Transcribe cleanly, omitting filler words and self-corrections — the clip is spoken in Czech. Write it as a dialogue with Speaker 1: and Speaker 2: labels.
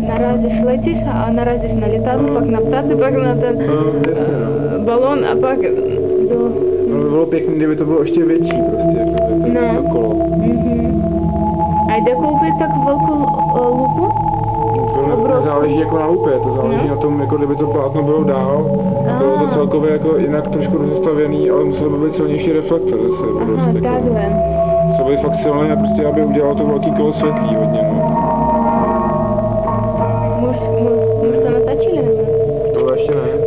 Speaker 1: наразишь, летишь, а наразишь на летадlo, pak na ptace, pak na ten balón a pak do...
Speaker 2: No, by bylo pěkný, kdyby to bylo ještě větší prostě,
Speaker 1: No.
Speaker 2: to kolo.
Speaker 1: A jde koupit tak velkou lupu?
Speaker 2: To záleží jako na lupě, to záleží na tom, jako kdyby to plátno bylo dál, bylo to celkově jako jinak trošku rozestavěný, ale musel by být silnější reflektor zase.
Speaker 1: Aha, takhle.
Speaker 2: To by fakt silné a prostě aby udělalo to velký kolo světlý hodně, no.
Speaker 1: Muž to natačili, nebo?
Speaker 2: To ještě ne.